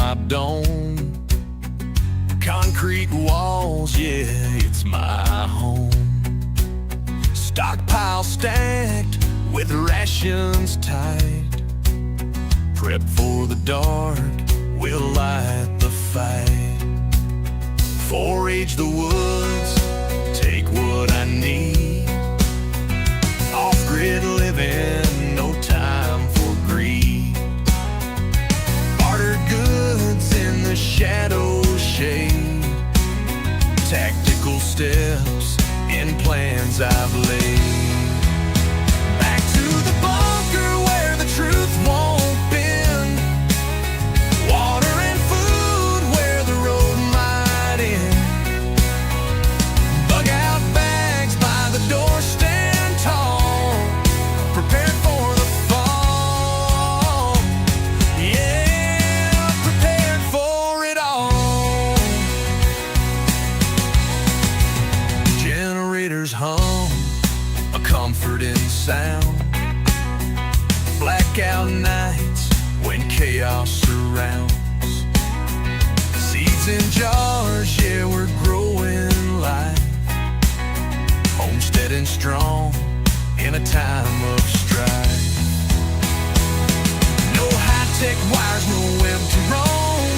rooftop dome, concrete walls, yeah, it's my home. Stockpile stacked with rations tight, prep for the dark, we'll light the fight. Forage the woods, take what I need. Off-grid living, no time for greed. Barter goods in the shadow shade. Tactical steps in plans I've laid. Back to the bunker where the truth won't bend. Water and food where the road might end. Bug out bags by the door, stand tall, prepared for the fall. Yeah, prepared for it all. Generators hum, a comforting sound. Blackout nights when chaos surrounds. Seeds in jars, yeah, we're growing life. Homesteading strong in a time of strife. No high-tech wires, no empty roam.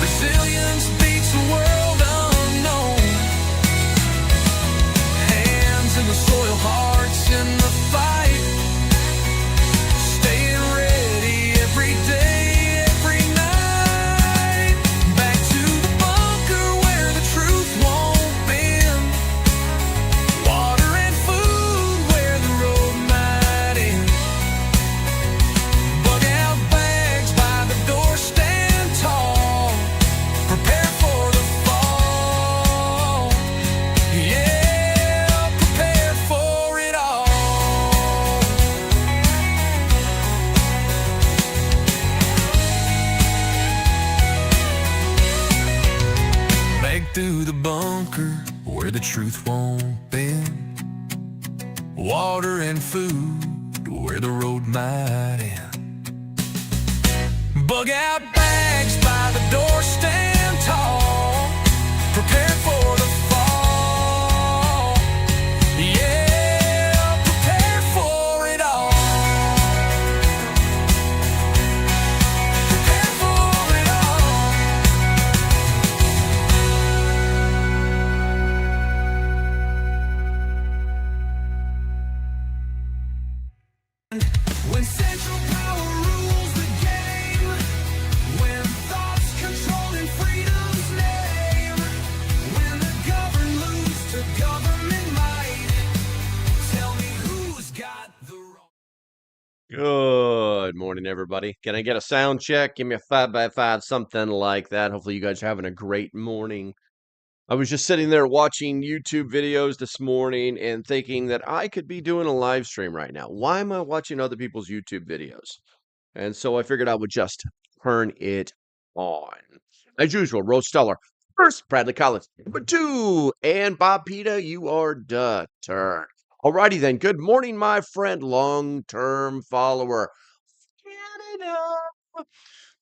Resilience beats a world unknown. Hands in the soil, hearts in the fight. Staying ready every day, every night. Back to the bunker where the truth won't bend. Water and food where the road might end. Bug out bags by the door, stand tall, prepare for the fall. Yeah, prepare for it all. Back through the bunker where the truth won't bend. Water and food where the road might end. Bug out bags by the door, stand tall, prepare for the fall. Yeah, prepare for it all. Prepare for it all. When central power rules the game, when thoughts controlling freedom's name, when the governed lose to government might, tell me who's got the right. Good morning, everybody. Can I get a sound check? Give me a 5x5, something like that. Hopefully, you guys are having a great morning. I was just sitting there watching YouTube videos this morning and thinking that I could be doing a live stream right now. Why am I watching other people's YouTube videos? And so I figured I would just turn it on. As usual, Rose Stellar first, Bradley Collins number 2, and Bob Pita, you are the turn. Alrighty then. Good morning, my friend, long-term follower. Canada.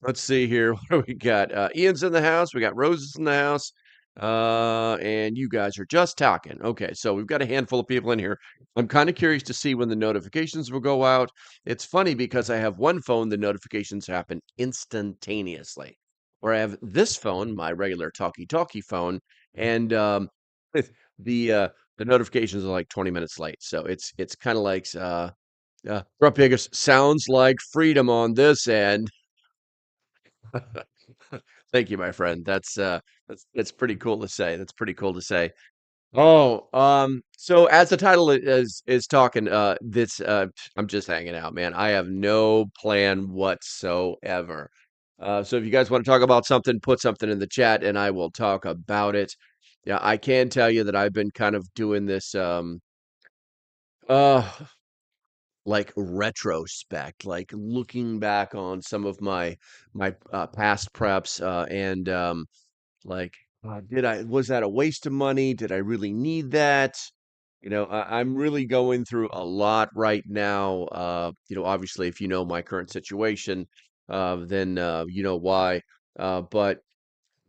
Let's see here. What do we got? Ian's in the house. We got Roses in the house. And you guys are just talking. Okay, so we've got a handful of people in here. I'm kind of curious to see when the notifications will go out. It's funny because I have one phone, the notifications happen instantaneously. Or I have this phone, my regular talkie-talkie phone, and the notifications are like 20 minutes late. So it's kind of like Grumpy goes, sounds like freedom on this end. Thank you, my friend. That's pretty cool to say. That's pretty cool to say. Oh, so as the title is talking, this I'm just hanging out, man. I have no plan whatsoever. So if you guys want to talk about something, put something in the chat and I will talk about it. Yeah, I can tell you that I've been kind of doing this uh like retrospect, like looking back on some of my past preps, and like, was that a waste of money? Did I really need that? I'm really going through a lot right now. Obviously, if you know my current situation, then you know why. But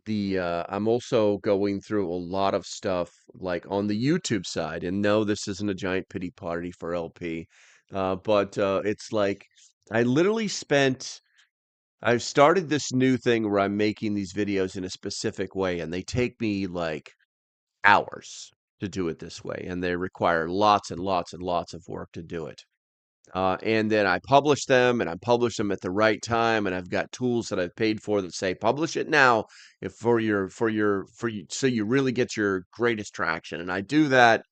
the I'm also going through a lot of stuff like on the YouTube side. And no, this isn't a giant pity party for LP. But it's like I literally spent I've started this new thing where I'm making these videos in a specific way, and they take me like hours to do it this way, and they require lots and lots and lots of work to do it. And then I publish them, and I publish them at the right time, and I've got tools that I've paid for that say publish it now if for you so you really get your greatest traction. And I do that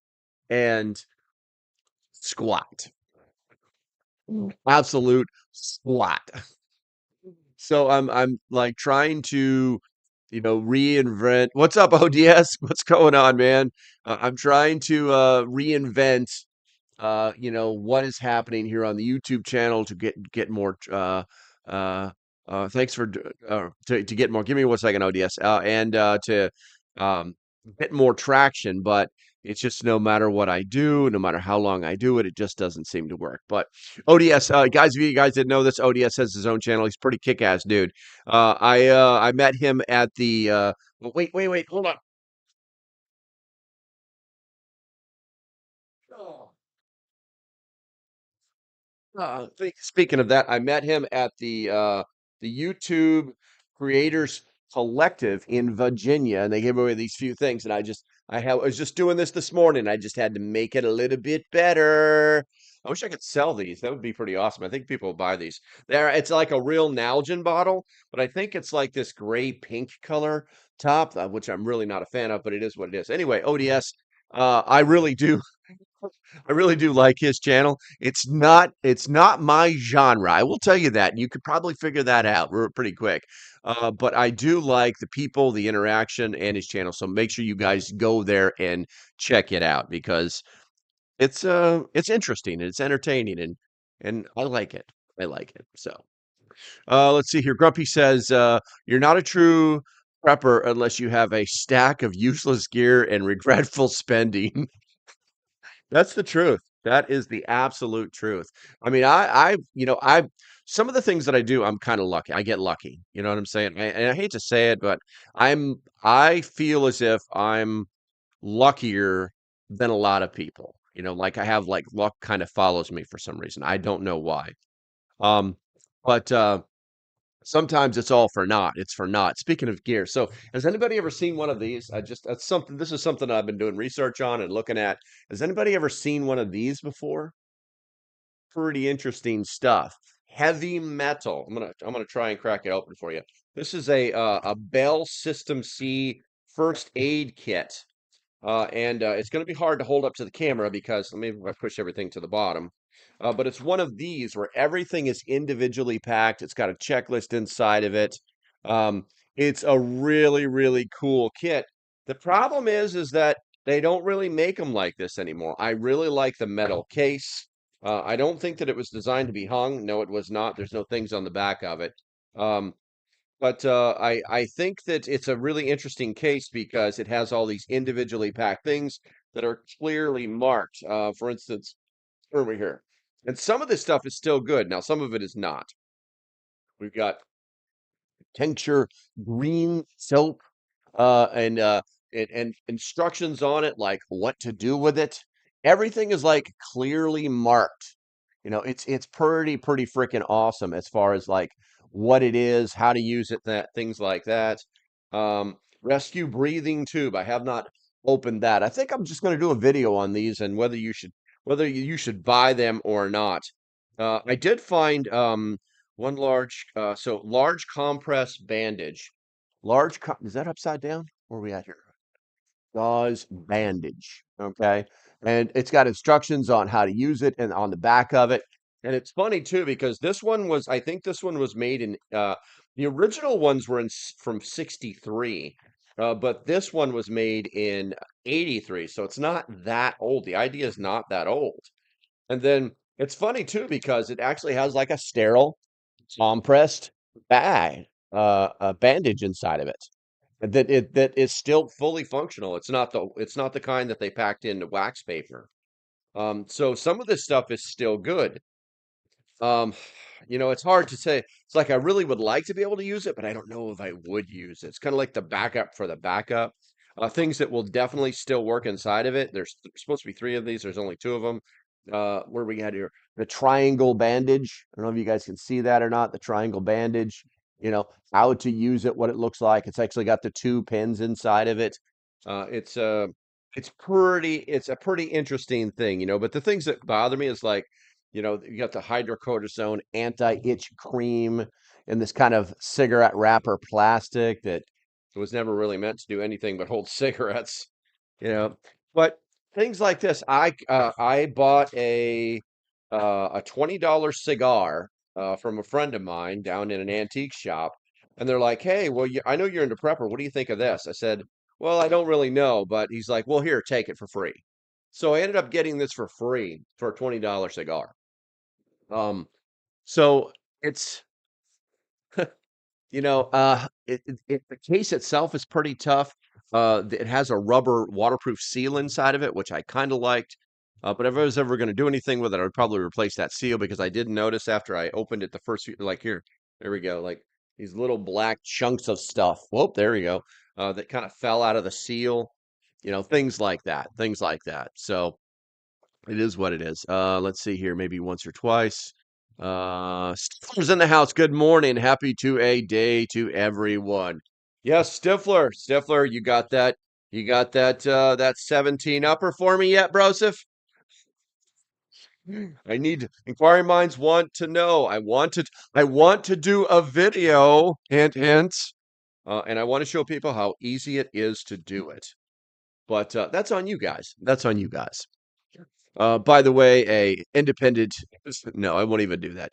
and squat, absolute squat. So I'm like trying to, you know, reinvent. What's up, ODS? What's going on, man? I'm trying to reinvent you know, what is happening here on the YouTube channel to get more uh thanks for to get more. Give me 1 second, ODS. And to um get more traction, but it's just no matter what I do, no matter how long I do it, it just doesn't seem to work. But ODS, guys, if you guys didn't know this, ODS has his own channel. He's a pretty kick-ass dude. I met him at the wait, hold on. Speaking of that, I met him at the YouTube Creators Collective in Virginia, and they gave away these few things, and I was just doing this morning. I just had to make it a little bit better. I wish I could sell these. That would be pretty awesome. I think people will buy these. It's like a real Nalgene bottle, but I think it's like this gray pink color top, which I'm really not a fan of, but it is what it is. Anyway, ODS, I really do like his channel. It's not my genre. I will tell you that. You could probably figure that out pretty quick. But I do like the people, the interaction, and his channel. So make sure you guys go there and check it out because it's interesting and it's entertaining and I like it. I like it. So let's see here. Grumpy says you're not a true prepper unless you have a stack of useless gear and regretful spending. That's the truth. That is the absolute truth. I mean, you know, some of the things that I do, I'm kind of lucky. I get lucky. You know what I'm saying? And I hate to say it, but I feel as if I'm luckier than a lot of people. You know, like I have like luck kind of follows me for some reason. I don't know why. Um, but sometimes it's all for naught. It's for naught. Speaking of gear, so has anybody ever seen one of these? That's something. This is something I've been doing research on and looking at. Has anybody ever seen one of these before? Pretty interesting stuff. Heavy metal. I'm gonna try and crack it open for you. This is a Bell System C first aid kit. And it's going to be hard to hold up to the camera because let me push everything to the bottom. But it's one of these where everything is individually packed. It's got a checklist inside of it. It's a really, really cool kit. The problem is that they don't really make them like this anymore. I really like the metal case. I don't think that it was designed to be hung. No, it was not. There's no things on the back of it. Um, but I think that it's a really interesting case because it has all these individually packed things that are clearly marked. For instance, over here, and some of this stuff is still good. Now, some of it is not. We've got tincture, green soap, and instructions on it, like what to do with it. Everything is like clearly marked. You know, it's pretty freaking awesome as far as like what it is, how to use it, that things like that. Rescue breathing tube. I have not opened that. I think I'm just going to do a video on these and whether you should buy them or not. I did find one large compress bandage. Is that upside down? Where are we at here? Gauze bandage. Okay. And it's got instructions on how to use it and on the back of it. And it's funny too, because I think this one was made in, the original ones were from 63. But this one was made in 83. So it's not that old. The idea is not that old. And then it's funny too, because it actually has like a sterile compressed a bandage inside of it that is still fully functional. It's not the kind that they packed into wax paper. So some of this stuff is still good. Um, it's hard to say. It's like I really would like to be able to use it, but I don't know if I would use it. It's kind of like the backup for the backup. Things that will definitely still work inside of it. There's supposed to be three of these. There's only two of them. Where we got here? The triangle bandage. I don't know if you guys can see that or not. The triangle bandage. How to use it, what it looks like. It's actually got the two pins inside of it. It's it's a pretty interesting thing. But the things that bother me is like, you got the hydrocortisone anti-itch cream in this kind of cigarette wrapper plastic that was never really meant to do anything but hold cigarettes, you know. But things like this, I bought a $20 cigar from a friend of mine down in an antique shop, and they're like, "Hey, well, I know you're into prepper. What do you think of this?" I said, "Well, I don't really know," but he's like, "Well, here, take it for free." So I ended up getting this for free for a $20 cigar. So it's the case itself is pretty tough. It has a rubber waterproof seal inside of it, which I kind of liked. But if I was ever going to do anything with it, I would probably replace that seal because I did notice after I opened it the first few, like here, there we go, like these little black chunks of stuff. Whoop, there we go. That kind of fell out of the seal. Things like that. Things like that. So. It is what it is. Let's see here, maybe once or twice. Stifler's in the house. Good morning. Happy to a day to everyone. Yes, Stifler. Stifler, you got that? You got that 17 upper for me yet, Broseph? I need inquiring minds want to know. I want to do a video, hint hint. And I want to show people how easy it is to do it. But that's on you guys. That's on you guys. By the way, a independent. No, I won't even do that.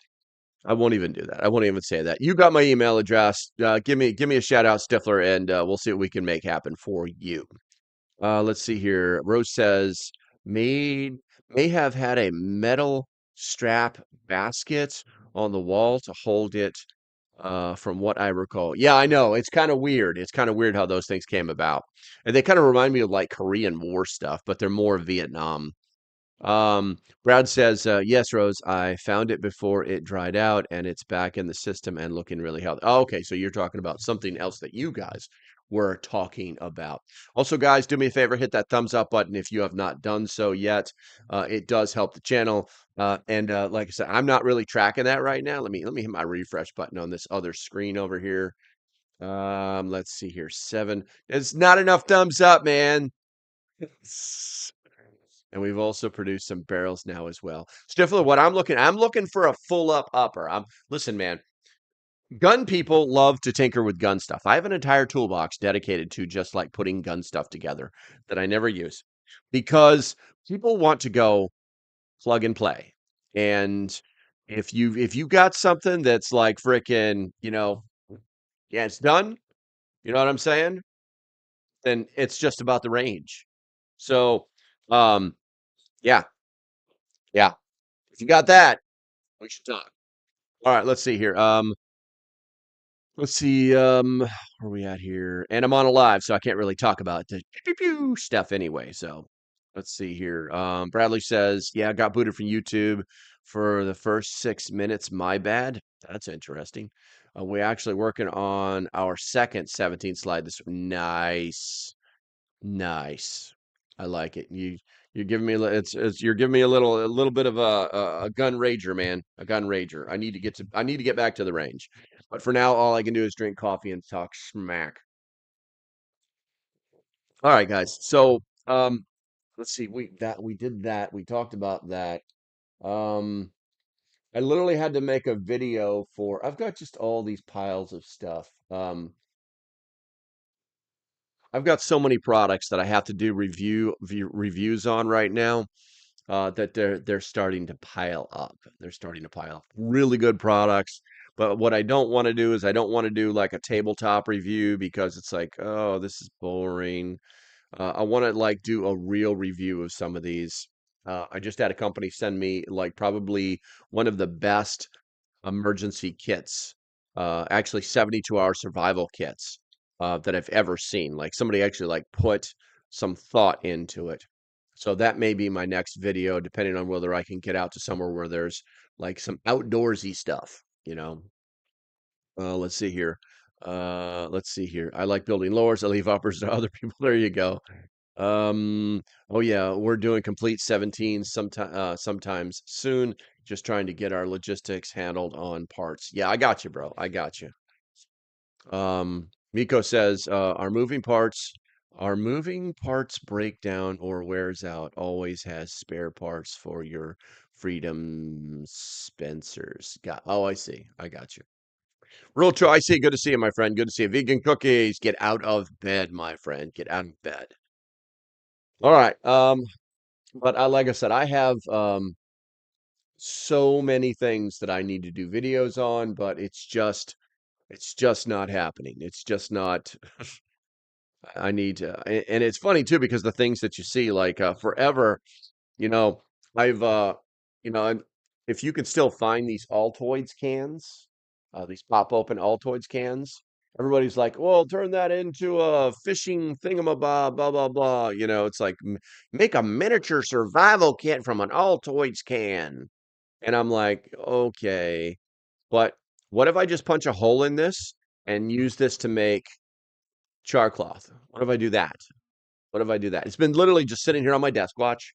I won't even do that. I won't even say that. You got my email address. Give me a shout out, Stifler, and we'll see what we can make happen for you. Let's see here. Rose says may may have had a metal strap basket on the wall to hold it. From what I recall. Yeah, I know. It's kind of weird. It's kind of weird how those things came about. And they kind of remind me of like Korean War stuff, but they're more Vietnam. Brad says, yes, Rose, I found it before it dried out and it's back in the system and looking really healthy. Oh, okay, so you're talking about something else that you guys were talking about. Also, guys, do me a favor, hit that thumbs up button if you have not done so yet. It does help the channel. And like I said, I'm not really tracking that right now. Let me hit my refresh button on this other screen over here. Let's see here. 7. It's not enough thumbs up, man. And we've also produced some barrels now as well. Stifler, I'm looking for a full up upper. Listen, man, gun people love to tinker with gun stuff. I have an entire toolbox dedicated to just like putting gun stuff together that I never use because people want to go plug and play. And if you got something that's like freaking, yeah, it's done, you know what I'm saying? Then it's just about the range. So, um, yeah, yeah. If you got that, we should talk. All right, let's see here. Let's see. Where are we at here? And I'm on a live, so I can't really talk about the pew pew stuff anyway. So let's see here. Bradley says, "Yeah, I got booted from YouTube for the first 6 minutes. My bad. That's interesting. We're actually working on our second 17 slide. This nice. Nice. I like it. You're giving me you're giving me a little bit of a gun rager, man. A gun rager. I need to get back to the range. But for now, all I can do is drink coffee and talk smack. All right, guys. So, let's see. We did that. We talked about that. Um, I literally had to make a video for. I've got just all these piles of stuff. I've got so many products that I have to do reviews on right now. That they're starting to pile up. They're starting to pile up. Really good products. But what I don't want to do is I don't want to do like a tabletop review because it's like, oh, this is boring. I want to like do a real review of some of these. I just had a company send me like probably one of the best emergency kits, actually 72-hour survival kits that I've ever seen. Like somebody actually like put some thought into it. So that may be my next video, depending on whether I can get out to somewhere where there's like some outdoorsy stuff, let's see here. Let's see here. I like building lowers. I leave uppers to other people. There you go. Oh yeah, we're doing complete 17 sometimes soon. Just trying to get our logistics handled on parts. Yeah, I got you, bro. I got you. Miko says, our moving parts break down or wears out, always has spare parts for your Freedom Spencers. Oh, I see. I got you. Real true. I see. Good to see you, my friend. Good to see you. Vegan cookies. Get out of bed, my friend. Get out of bed. All right. But like I said, I have so many things that I need to do videos on, but it's just not happening. It's just not. I need to, and it's funny too because the things that you see, like forever, you know, I've and if you can still find these Altoids cans, these pop open Altoids cans, everybody's like, well, turn that into a fishing thingamabob, blah blah blah. It's like make a miniature survival kit from an Altoids can, and I'm like, okay, but what if I just punch a hole in this and use this to make char cloth? What if I do that? What if I do that? It's been literally just sitting here on my desk watch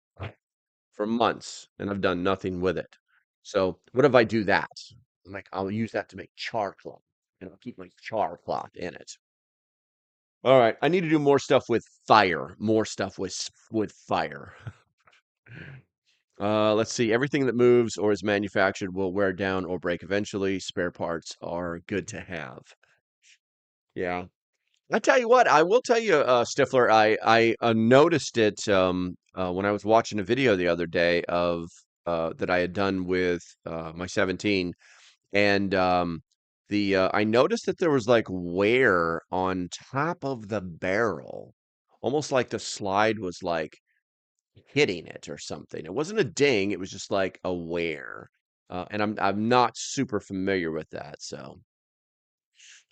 for months and I've done nothing with it. So what if I do that? I'm like, I'll use that to make char cloth and I'll keep my char cloth in it. All right. I need to do more stuff with fire, more stuff with fire. Let's see. Everything that moves or is manufactured will wear down or break eventually. Spare parts are good to have. Yeah. I tell you what, I will tell you, Stifler, I noticed it when I was watching a video the other day of that I had done with my 17, and the I noticed that there was like wear on top of the barrel, almost like the slide was like hitting it or something. It wasn't a ding, it was just like a wear, and I'm not super familiar with that, so.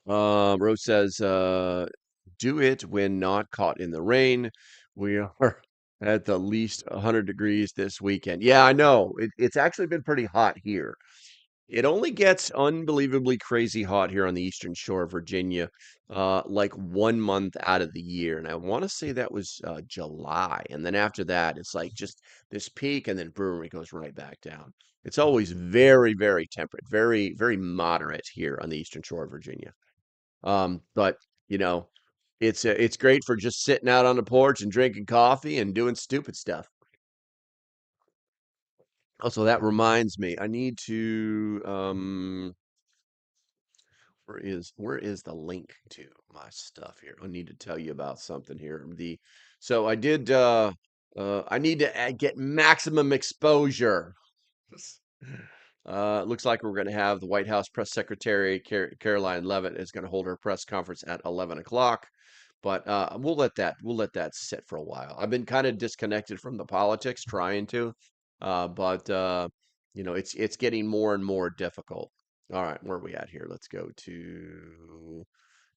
Rose says, do it when not caught in the rain. We are at the least 100 degrees this weekend. Yeah, I know. It's actually been pretty hot here. It only gets unbelievably crazy hot here on the eastern shore of Virginia, like 1 month out of the year. And I want to say that was July. And then after that, it's like just this peak and then boom, it goes right back down. It's always very, very temperate, very, very moderate here on the eastern shore of Virginia. But you know, it's great for just sitting out on the porch and drinking coffee and doing stupid stuff. Also, that reminds me, I need to where is the link to my stuff here? I need to tell you about something here. So I need to get maximum exposure. Looks like we're going to have the White House press secretary Caroline Leavitt is going to hold her press conference at 11 o'clock. But we'll let that sit for a while. I've been kind of disconnected from the politics, trying to, but it's getting more and more difficult. All right, where are we at here? Let's go to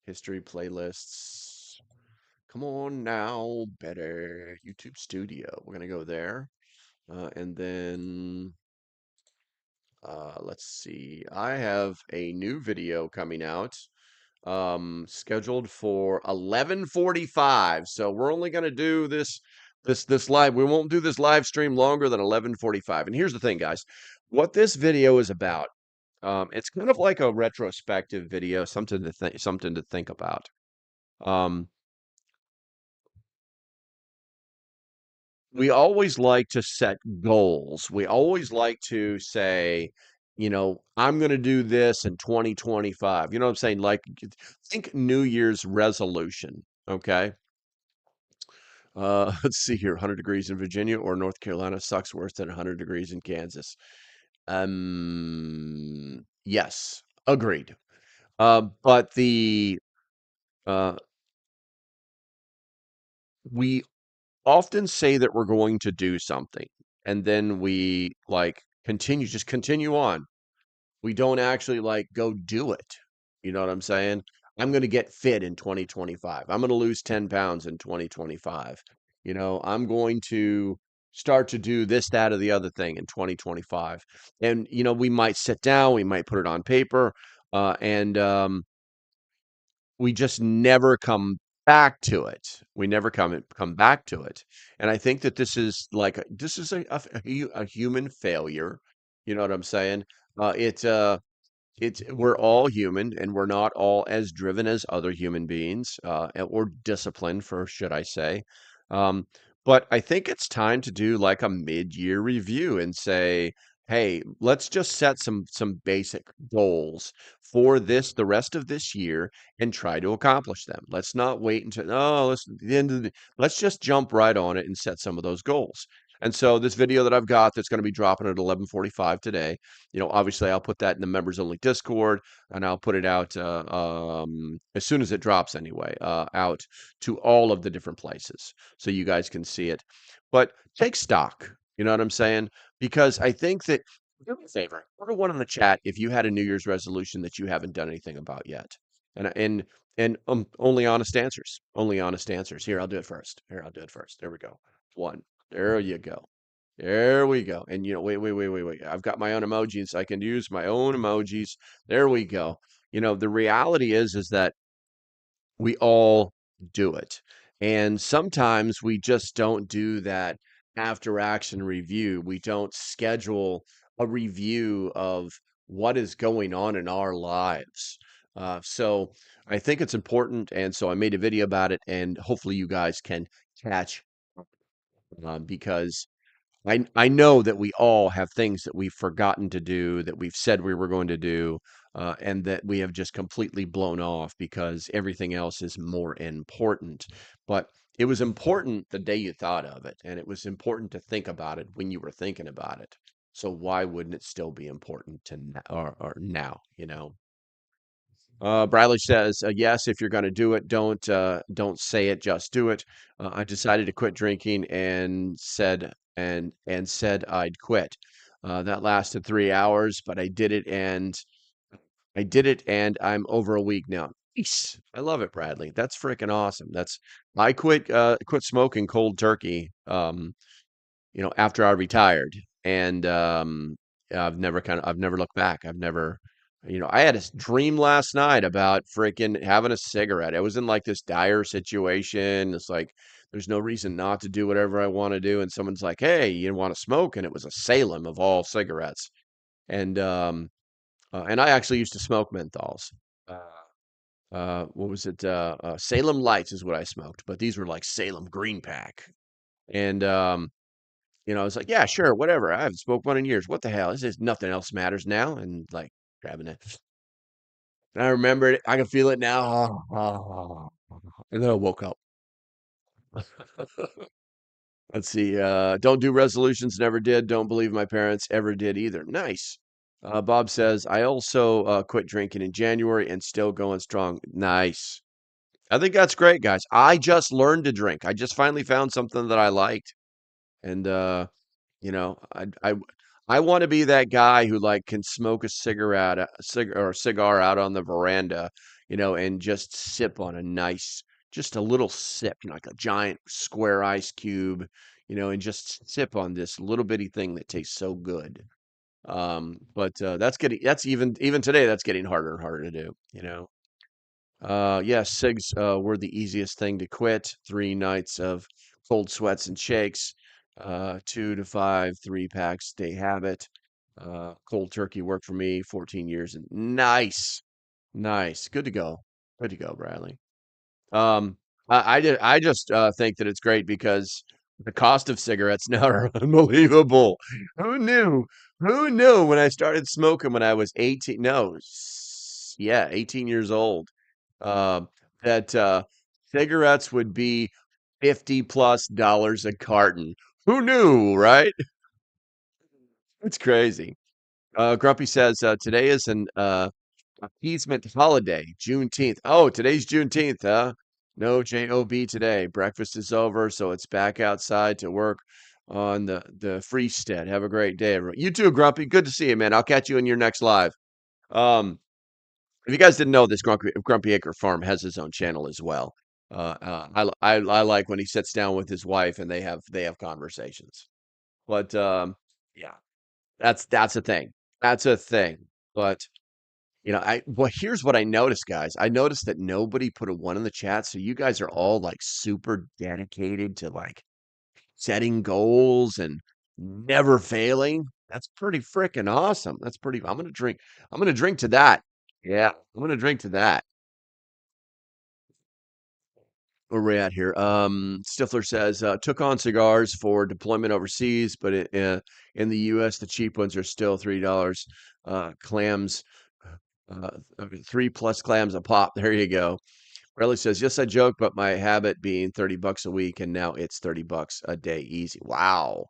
history playlists. Come on now, better YouTube Studio. We're gonna go there, and then let's see. I have a new video coming out scheduled for 11:45. So we're only going to do this live. We won't do this live stream longer than 11:45. And here's the thing, guys. What this video is about, it's kind of like a retrospective video, something to think about. Um, we always like to set goals. We always like to say, I'm going to do this in 2025. You know what I'm saying? Like, think New Year's resolution. Okay. Let's see here. 100 degrees in Virginia or North Carolina sucks worse than 100 degrees in Kansas. Yes, agreed. But uh, we often say that we're going to do something, and then we like just continue on. We don't actually like go do it. You know what I'm saying? I'm going to get fit in 2025. I'm going to lose 10 pounds in 2025. I'm going to start to do this, that, or the other thing in 2025. And, we might sit down, we might put it on paper, and we just never come back to it. We never come back to it. And I think that this is a human failure. You know what I'm saying? It's we're all human and we're not all as driven as other human beings, or disciplined, for should I say. Um, but I think it's time to do like a mid-year review and say, hey, let's just set some basic goals for the rest of this year and try to accomplish them. Let's not wait until the end of let's just jump right on it and set some of those goals. And so this video that I've got that's going to be dropping at 11:45 today, obviously I'll put that in the members only Discord, and I'll put it out as soon as it drops anyway, out to all of the different places so you guys can see it. But take stock, you know what I'm saying? Because I think that do me a favor, put a one in the chat if you had a New Year's resolution that you haven't done anything about yet. And only honest answers. Only honest answers. Here, I'll do it first. Here, I'll do it first. There we go. One. There you go. There we go. And wait. I've got my own emojis. I can use my own emojis. There we go. The reality is that we all do it. And sometimes we just don't do that after action review. We don't schedule a review of what is going on in our lives. So I think it's important. And so I made a video about it, and hopefully you guys can catch because I know that we all have things that we've forgotten to do, that we've said we were going to do, and that we have just completely blown off because everything else is more important. But it was important the day you thought of it, and it was important to think about it when you were thinking about it. So why wouldn't it still be important to or now, Bradley says, yes, if you're going to do it, don't say it, just do it. I decided to quit drinking and said I'd quit. That lasted 3 hours, but I did it and I'm over a week now. Nice. I love it, Bradley. That's freaking awesome. I quit smoking cold turkey. After I retired. And I've never looked back. I had a dream last night about freaking having a cigarette. I was in like this dire situation. It's like there's no reason not to do whatever I want to do. And someone's like, hey, you want to smoke? And it was a Salem of all cigarettes. And I actually used to smoke menthols. What was it? Salem Lights is what I smoked, but these were like Salem Green Pack. And I was like, yeah, sure, whatever. I haven't smoked one in years. What the hell? This is nothing else matters now. And like grabbing it. And I remember it. I can feel it now. And then I woke up. Let's see. Don't do resolutions. Never did. Don't believe my parents ever did either. Nice. Bob says, I also quit drinking in January and still going strong. Nice. I think that's great, guys. I just learned to drink. I just finally found something that I liked. And You know, I want to be that guy who like can smoke a cigarette, or a cigar out on the veranda, and just sip on just a little sip, like a giant square ice cube, and just sip on this little bitty thing that tastes so good. But that's even today, that's getting harder and harder to do. Yes, cigs were the easiest thing to quit. 3 nights of cold sweats and shakes, 2 to 5 3 packs day habit. Cold turkey worked for me 14 years. And nice, nice, good to go, Bradley. Um, I just think that it's great because the cost of cigarettes now are unbelievable. Who knew? Who knew when I started smoking when I was 18? No, yeah, 18 years old. Uh, that cigarettes would be $50+ a carton. Who knew, right? It's crazy. Grumpy says today is an appeasement holiday, Juneteenth. Oh, today's Juneteenth, huh? No JOB today. Breakfast is over, so it's back outside to work on the Freestead. Have a great day, everyone. You too, Grumpy. Good to see you, man. I'll catch you in your next live. Um, if you guys didn't know this, Grumpy Acre Farm has his own channel as well. I like when he sits down with his wife and they have conversations. But yeah, that's a thing. That's a thing. But here's what I noticed, guys. I noticed that nobody put a one in the chat, so you guys are all like super dedicated to like setting goals and never failing. That's pretty freaking awesome. That's pretty. I'm gonna drink to that. Yeah, I'm gonna drink to that. Where we at here? Stifler says took on cigars for deployment overseas, but in the U.S. the cheap ones are still $3. Clams, okay, 3+ clams a pop. There you go. Riley says, yes, I joke, but my habit being $30 a week, and now it's $30 a day easy. Wow.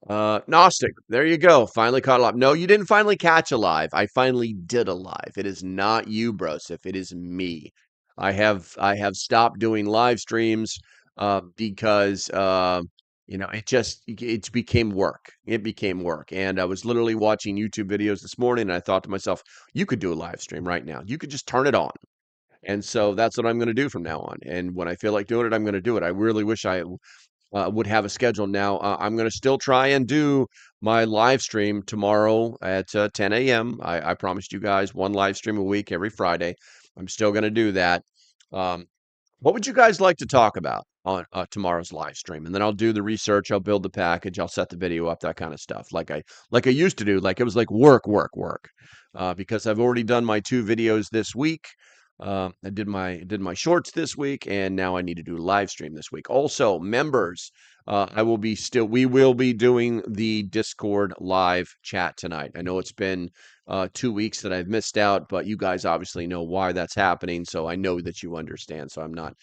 Gnostic, there you go. Finally caught alive. No, you didn't finally catch alive. I finally did alive. It is not you, Broseph. It is me. I have stopped doing live streams because it became work. It became work. And I was literally watching YouTube videos this morning and I thought to myself, you could do a live stream right now. You could just turn it on. And so that's what I'm going to do from now on. And when I feel like doing it, I'm going to do it. I really wish I would have a schedule now. I'm going to still try and do my live stream tomorrow at 10 a.m. I promised you guys one live stream a week every Friday. I'm still going to do that. Um, what would you guys like to talk about on tomorrow's live stream? And then I'll do the research, I'll build the package, I'll set the video up, that kind of stuff. Like I used to do, like it was like work, work, work. Because I've already done my 2 videos this week. I did my shorts this week, and now I need to do a live stream this week. Also, members, we will be doing the Discord live chat tonight. I know it's been 2 weeks that I've missed out, but you guys obviously know why that's happening, so I know that you understand. So I'm not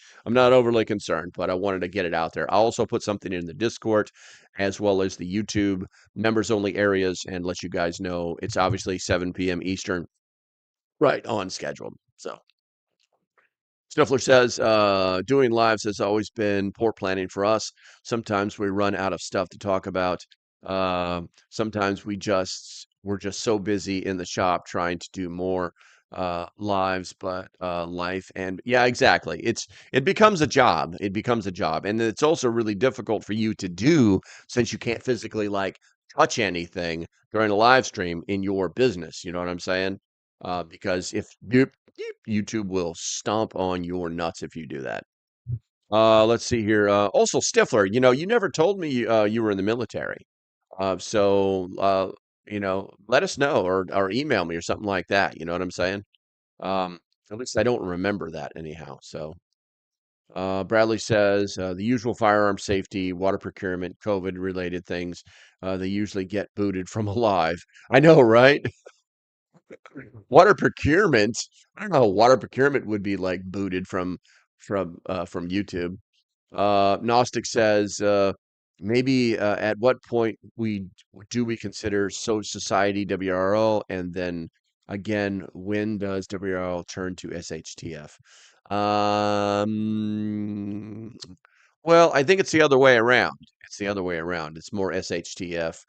overly concerned, but I wanted to get it out there. I'll also put something in the Discord as well as the YouTube members only areas and let you guys know it's obviously 7 p.m. Eastern, right on schedule. So Sniffler says, doing lives has always been poor planning for us. Sometimes we run out of stuff to talk about. Sometimes we're just so busy in the shop trying to do more lives, but life and yeah, exactly. It becomes a job. It becomes a job, and it's also really difficult for you to do since you can't physically like touch anything during a live stream in your business. You know what I'm saying? Because if you YouTube will stomp on your nuts if you do that. Let's see here. Also, Stifler, you never told me you were in the military. So let us know or email me or something like that. You know what I'm saying? Um, at least I don't remember that anyhow. So Bradley says the usual firearm safety, water procurement, COVID related things. They usually get booted from alive. I know, right? Water procurement. I don't know how water procurement would be like booted from YouTube. Gnostic says maybe at what point we consider society WRO, and then again, when does WRO turn to SHTF? Um, well, I think it's the other way around. It's the other way around. It's more SHTF.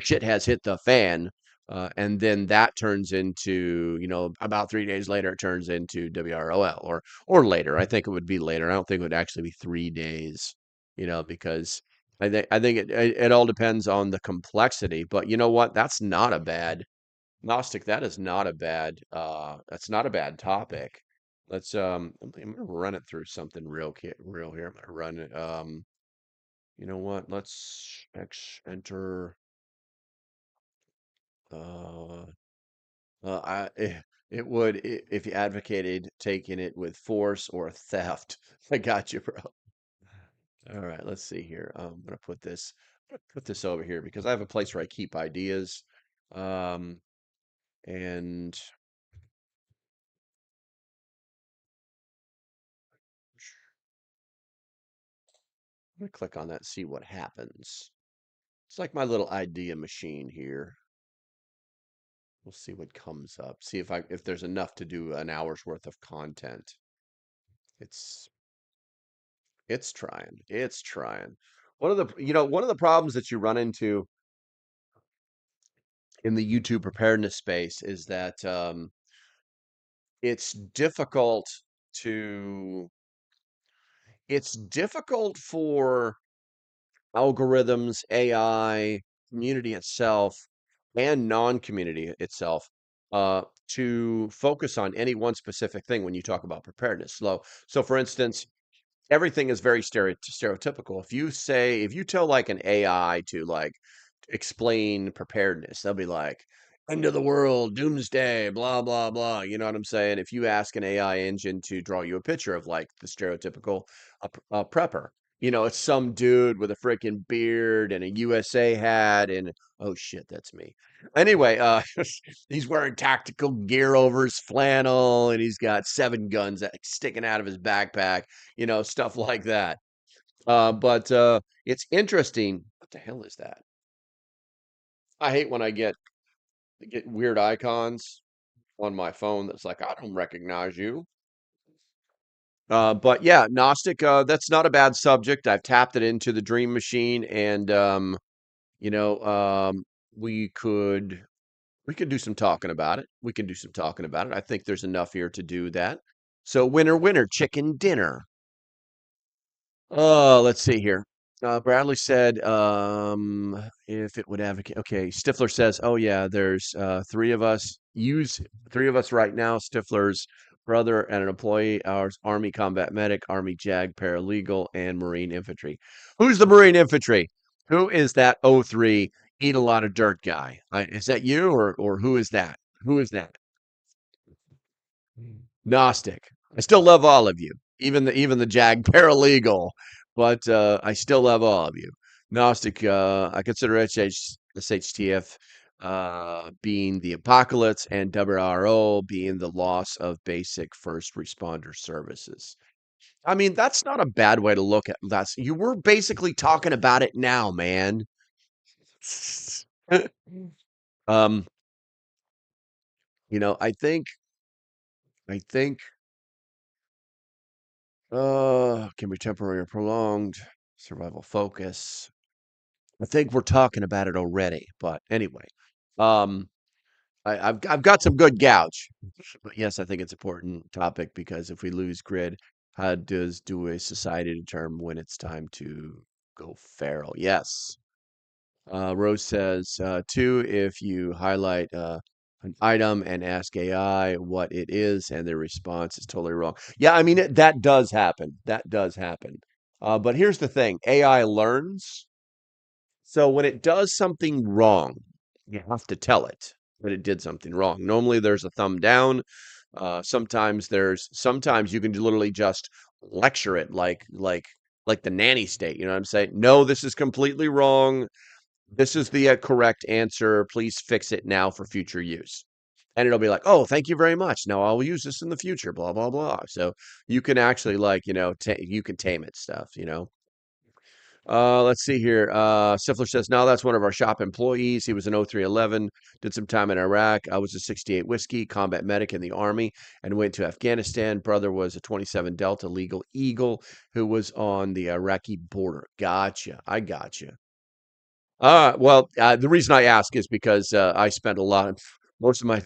Shit has hit the fan, and then that turns into, about 3 days later, it turns into WROL or later. I think it would be later. I don't think it would actually be 3 days, because I think it all depends on the complexity. But you know what? That's not a bad Gnostic. That's not a bad topic. I'm gonna run it through something real here. I'm gonna run it. You know what? Let's enter. Uh, it would if you advocated taking it with force or theft. I got you, bro. All right, let's see here. I'm gonna put this over here because I have a place where I keep ideas. Um, and I'm gonna click on that and see what happens. It's like my little idea machine here. We'll see what comes up. See if there's enough to do an hour's worth of content. It's it's trying. It's trying. One of the problems that you run into in the YouTube preparedness space is that it's difficult to it's difficult for algorithms, AI, community itself, and non-community itself to focus on any one specific thing when you talk about preparedness. So for instance, everything is very stereotypical. If you tell like an AI to like explain preparedness, they'll be like, end of the world, doomsday, blah, blah, blah. You know what I'm saying? If you ask an AI engine to draw you a picture of like the stereotypical prepper, it's some dude with a freaking beard and a USA hat and oh shit, that's me. Anyway, he's wearing tactical gear over his flannel and he's got 7 guns sticking out of his backpack, stuff like that. But it's interesting. What the hell is that? I hate when I get weird icons on my phone that's like, I don't recognize you. But yeah, Gnostic, that's not a bad subject. I've tapped it into the Dream Machine and you know, um, we could we could do some talking about it. We can do some talking about it. I think there's enough here to do that. So winner, winner, chicken dinner. Oh, let's see here. Bradley said, if it would advocate. Okay, Stifler says, oh yeah, there's three of us right now. Stifler's brother and an employee, our Army combat medic, Army JAG paralegal, and Marine infantry. Who's the Marine infantry? Who is that O3 eat a lot of dirt guy? Is that you or who is that? Who is that? Gnostic. I still love all of you, even the Jag paralegal, but I still love all of you. Gnostic. I consider SHTF being the apocalypse and WRO being the loss of basic first responder services. I mean, that's not a bad way to look at that. You were basically talking about it now, man. um, I think can be temporary or prolonged. Survival focus. I think we're talking about it already, but anyway, um, I've got some good gouge. But yes, I think it's an important topic because if we lose grid, how do a society determine when it's time to go feral? Yes. Rose says, two, if you highlight an item and ask AI what it is, and the response is totally wrong. Yeah, I mean, that does happen. That does happen. But here's the thing, AI learns. So when it does something wrong, you have to tell it that it did something wrong. Normally there's a thumb down. Sometimes you can literally just lecture it like the nanny state. You know what I'm saying? No, this is completely wrong. This is the correct answer. Please fix it now for future use. And it'll be like, oh, thank you very much. Now I'll use this in the future, blah, blah, blah. So you can actually you can tame it stuff. Let's see here. Stifler says, no, that's one of our shop employees. He was an 0311, did some time in Iraq. I was a 68 whiskey combat medic in the Army and went to Afghanistan. Brother was a 27 Delta legal eagle who was on the Iraqi border. Gotcha. I gotcha. Well, the reason I ask is because I spent most of my,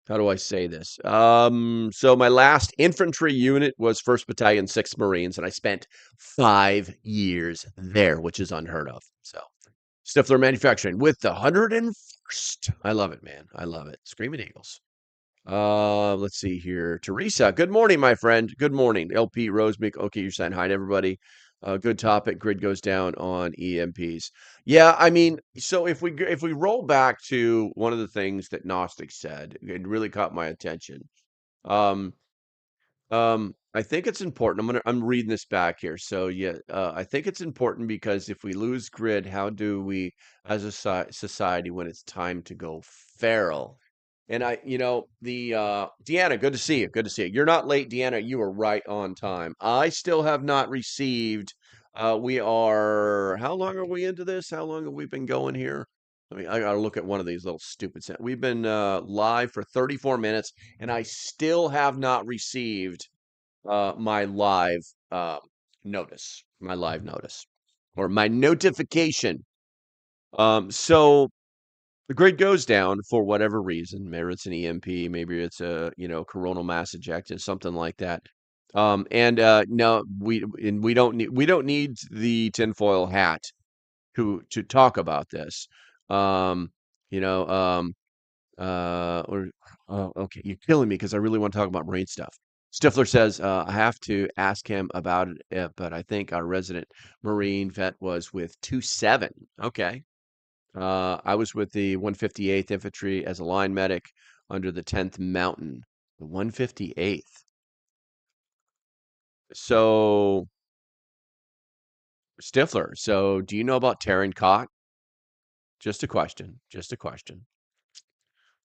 how do I say this? So my last infantry unit was 1st Battalion, 6th Marines, and I spent 5 years there, which is unheard of. So Stifler Manufacturing with the 101st. I love it, man. I love it. Screaming Eagles. Let's see here. Teresa, good morning, my friend. Good morning. LP Rosemeek. Okay, you're saying hi to everybody. Good topic. Grid goes down on EMPs. Yeah, I mean, so if we roll back to one of the things that Gnostic said, it really caught my attention. Um, I think it's important. I'm reading this back here. So yeah, I think it's important because if we lose grid, how do we, as a society, when it's time to go feral? And the Deanna, good to see you. Good to see you. You're not late, Deanna. You are right on time. I still have not received. How long are we into this? How long have we been going here? I gotta look at one of these little stupid. We've been live for 34 minutes, and I still have not received my live notice or my notification. So the grid goes down for whatever reason. Maybe it's an EMP, maybe it's a coronal mass ejected, something like that. And no, we don't need the tinfoil hat to talk about this. Um, you know, or okay, you're killing me because I really want to talk about marine stuff. Stifler says I have to ask him about it, but I think our resident marine vet was with 2-7. Okay. I was with the 158th Infantry as a line medic under the 10th Mountain. The 158th. So, Stifler, so do you know about Onancock? Just a question. Just a question.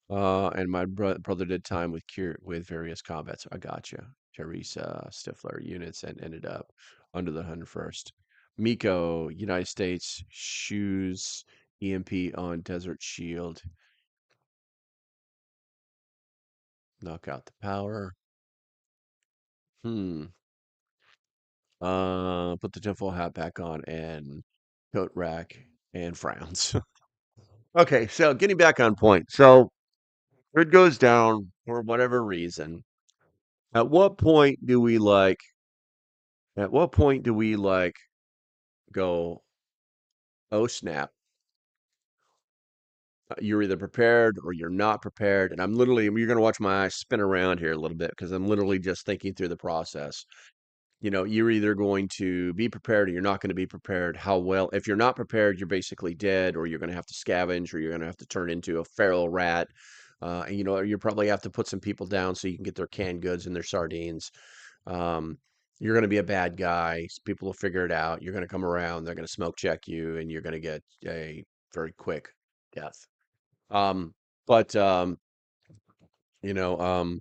And my brother did time with with various combats. I gotcha. Teresa Stifler units and ended up under the 101st. Miko, United States, shoes, EMP on Desert Shield. Knock out the power. Hmm. Put the tinfoil hat back on and coat rack and frowns. Okay, so getting back on point. So grid goes down for whatever reason. At what point do we like, at what point do we like go, oh snap, you're either prepared or you're not prepared? And I'm literally, you're going to watch my eyes spin around here a little bit because I'm literally just thinking through the process. You're either going to be prepared or you're not going to be prepared. How well, if you're not prepared, you're basically dead, or you're going to have to scavenge, or you're going to have to turn into a feral rat. And you probably have to put some people down so you can get their canned goods and their sardines. Um, you're going to be a bad guy. People will figure it out. You're going to come around. They're going to smoke check you, and you're going to get a very quick death. Um, but you know, um,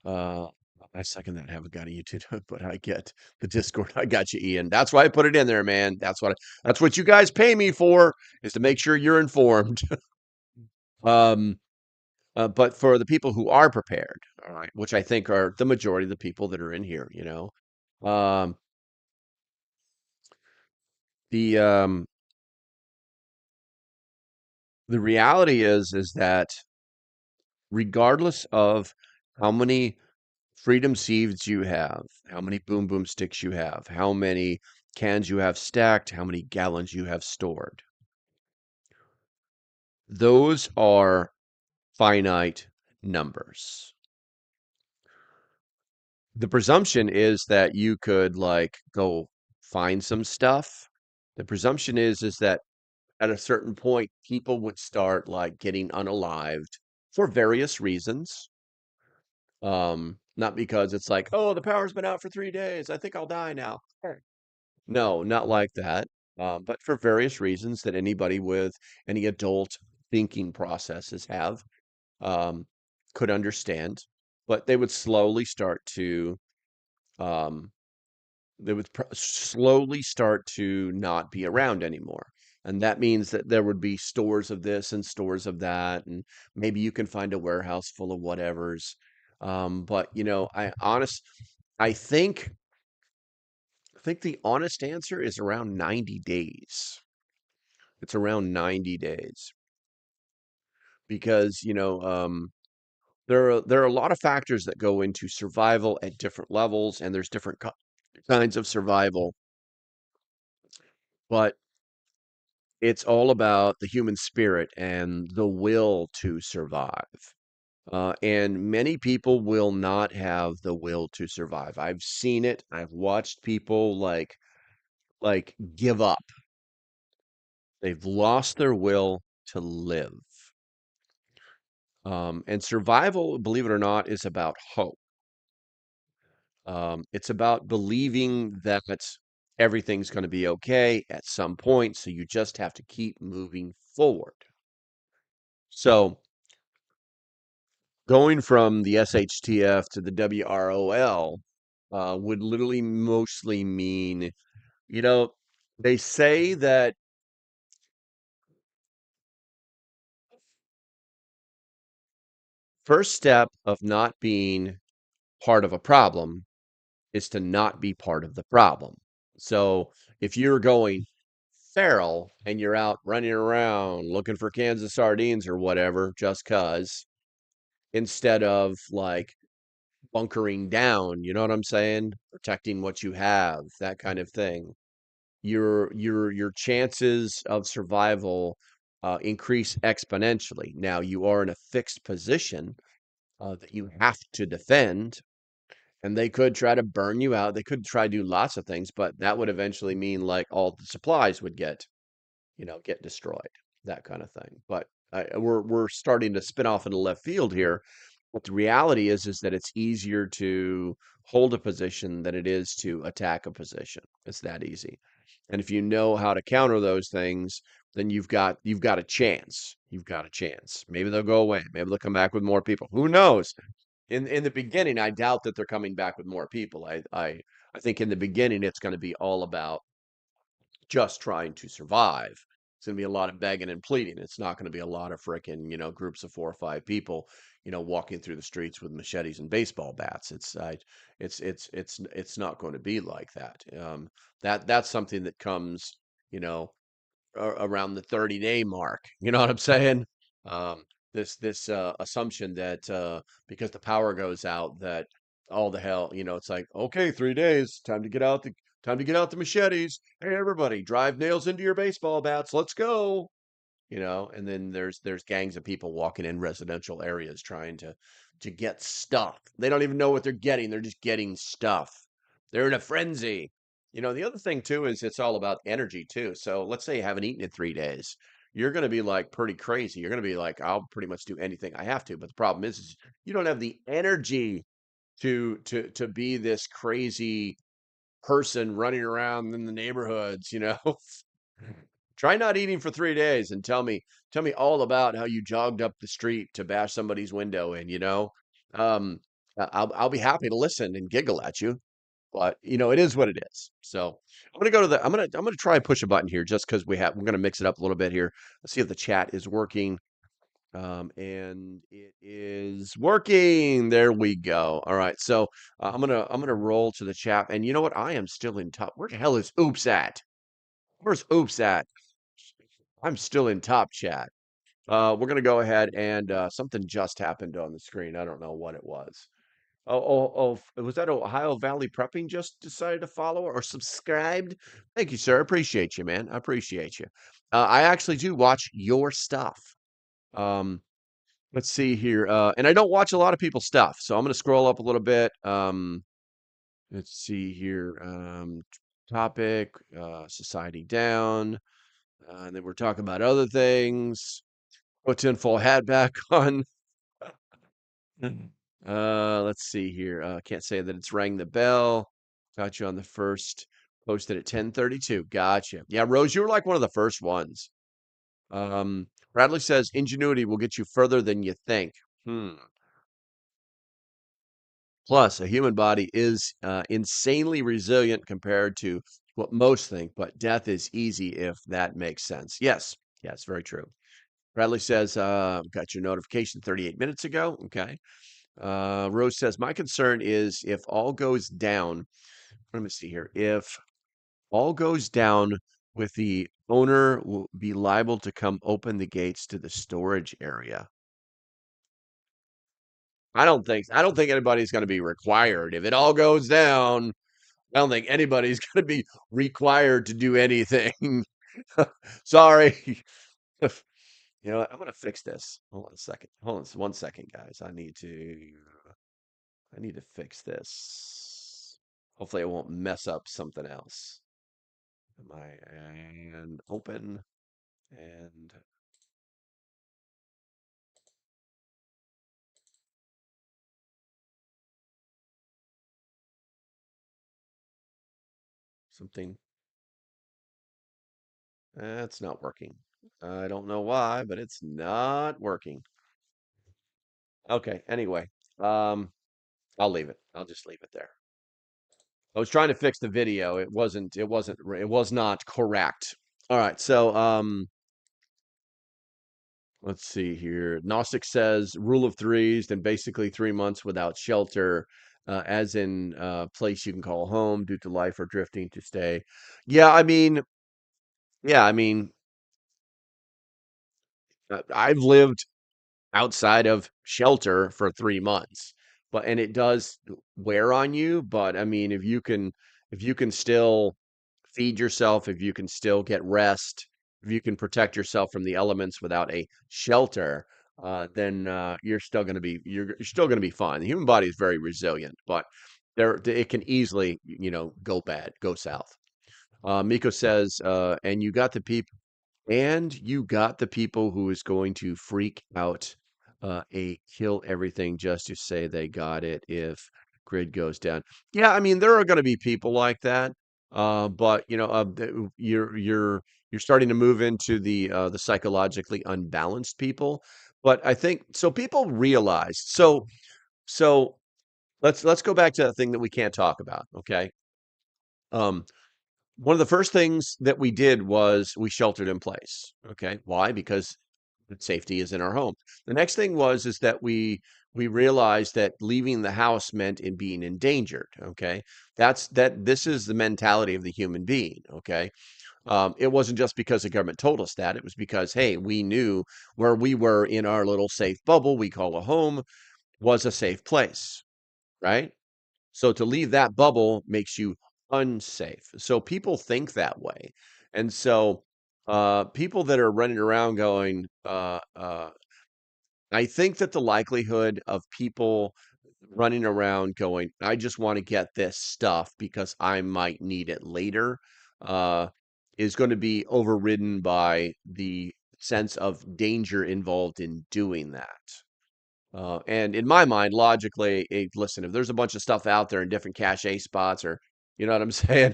uh, I second that. Haven't got a YouTube, but I get the Discord. I got you, Ian. That's why I put it in there, man. That's what you guys pay me for, is to make sure you're informed. um, but for the people who are prepared, all right, which I think are the majority of the people that are in here, um, the um, the reality is that regardless of how many freedom seeds you have, how many boom boom sticks you have, how many cans you have stacked, how many gallons you have stored. Those are finite numbers. The presumption is that you could like go find some stuff. The presumption is that at a certain point people would start like getting unalived for various reasons. Not because it's like, oh, the power's been out for 3 days, I think I'll die now. Sure. No, not like that. But for various reasons that anybody with any adult thinking processes have, um, could understand. But they would slowly start to, um, slowly start to not be around anymore. And that means that there would be stores of this and stores of that, and maybe you can find a warehouse full of whatevers. But I think the honest answer is around 90 days. It's around 90 days because, there are a lot of factors that go into survival at different levels, and there's different kinds of survival, but it's all about the human spirit and the will to survive. And many people will not have the will to survive. I've seen it. I've watched people like give up. They've lost their will to live. And survival, believe it or not, is about hope. It's about believing that everything's going to be okay at some point. So you just have to keep moving forward. So going from the SHTF to the WROL would literally mostly mean, you know, they say that first step of not being part of a problem is to not be part of the problem. So if you're going feral and you're out running around looking for cans of sardines or whatever, just cause, instead of like bunkering down, you know what I'm saying? Protecting what you have, that kind of thing. Your chances of survival increase exponentially. Now you are in a fixed position that you have to defend, and they could try to burn you out. They could try to do lots of things, but that would eventually mean like all the supplies would get destroyed, that kind of thing. But we're starting to spin off into left field here. But the reality is that it's easier to hold a position than it is to attack a position. It's that easy. And if you know how to counter those things, then you've got a chance. You've got a chance. Maybe they'll go away. Maybe they'll come back with more people. Who knows? In the beginning, I doubt that they're coming back with more people. I think in the beginning it's going to be all about just trying to survive. It's going to be a lot of begging and pleading. It's not going to be a lot of frickin', groups of 4 or 5 people, walking through the streets with machetes and baseball bats. It's not going to be like that. That's something that comes, you know, around the 30-day mark. You know what I'm saying? Um, this assumption that because the power goes out, that all the hell, it's like, okay, 3 days, time to get out the machetes. Hey, everybody, drive nails into your baseball bats. Let's go. And then there's gangs of people walking in residential areas trying to get stuff. They don't even know what they're getting. They're just getting stuff. They're in a frenzy. The other thing too is it's all about energy too. So let's say you haven't eaten in 3 days. You're going to be like pretty crazy. You're going to be like, I'll pretty much do anything I have to. But the problem is you don't have the energy to be this crazy person running around in the neighborhoods. Try not eating for 3 days and tell me all about how you jogged up the street to bash somebody's window in. Um, I'll be happy to listen and giggle at you, but it is what it is. So I'm gonna try and push a button here just because we're gonna mix it up a little bit here. Let's see if the chat is working. And it is working. There we go. All right. So I'm gonna roll to the chat. And you know what? I am still in top. Where the hell is Oops at? Where's Oops at? I'm still in top chat. We're gonna go ahead and something just happened on the screen. I don't know what it was. Was that Ohio Valley Prepping just decided to follow or subscribed? Thank you, sir. Appreciate you, man. I appreciate you. I actually do watch your stuff. Um, let's see here. And I don't watch a lot of people's stuff, so I'm gonna scroll up a little bit. Let's see here. Topic, society down. And then we're talking about other things. Put tinfoil hat back on. Mhm. Let's see here. Can't say that it's rang the bell. Got you on the first. Posted at 10:32. Gotcha. Yeah, Rose, you were like one of the first ones. Bradley says ingenuity will get you further than you think. Hmm. Plus, a human body is insanely resilient compared to what most think, but death is easy if that makes sense. Yes, very true. Bradley says, got your notification 38 minutes ago. Okay. Rose says, my concern is if all goes down, let me see here. If all goes down with the owner will be liable to come open the gates to the storage area. I don't think anybody's going to be required. If it all goes down, I don't think anybody's going to be required to do anything. Sorry. I'm going to fix this. Hold on a second. Hold on 1 second, guys. I need to fix this. Hopefully, I won't mess up something else. And open and something. That's not working. I don't know why, but it's not working. Okay. Anyway, um, I'll leave it. I'll just leave it there. I was trying to fix the video. It was not correct. All right. So, let's see here. Gnostic says rule of threes, then basically 3 months without shelter, as in place you can call home due to life or drifting to stay. Yeah, I mean, I've lived outside of shelter for 3 months. but and it does wear on you. But I mean, if you can still feed yourself, if you can still get rest, if you can protect yourself from the elements without a shelter, then you're still going to be you're still going to be fine. The human body is very resilient, but there it can easily, you know, go bad, go south. Miko says, and you got the people who is going to freak out, a kill everything just to say they got it if grid goes down. Yeah, I mean there are going to be people like that, but you know, you're starting to move into the psychologically unbalanced people. But I think so. People realize so. Let's go back to that thing that we can't talk about. Okay. Um, One of the first things that we did was we sheltered in place. Okay. Why? Because safety is in our home. The next thing was is that we realized that leaving the house meant in being endangered. Okay. This is the mentality of the human being. Okay. It wasn't just because the government told us that. It was because, hey, we knew where we were in our little safe bubble we call a home was a safe place, right? So to leave that bubble makes you unsafe. So people think that way. And so people that are running around going, I think that the likelihood of people running around going, I just want to get this stuff because I might need it later, uh, is going to be overridden by the sense of danger involved in doing that. And in my mind, logically, listen, if there's a bunch of stuff out there in different cache spots, or you know what I'm saying,